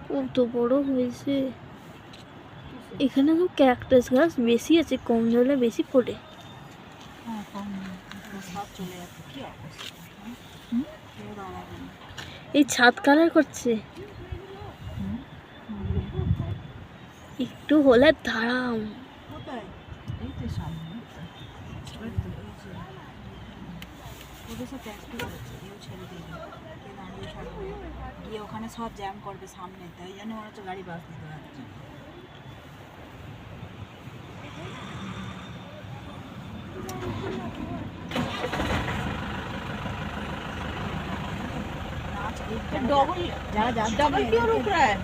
কত বড় হয়েছে। এখানে তো ক্যাকটাস গাছ বেশি আছে, কম জলে বেশি ফোটে। এই ছাদ কালার করছে, একটু হলে দাঁড়াম। গিয়ে ওখানে সব জ্যাম করবে সামনে, তাই জন্য মনে হচ্ছে গাড়ি বাস দিতে পারছে। डबल डबल क्यों रुक रहा है?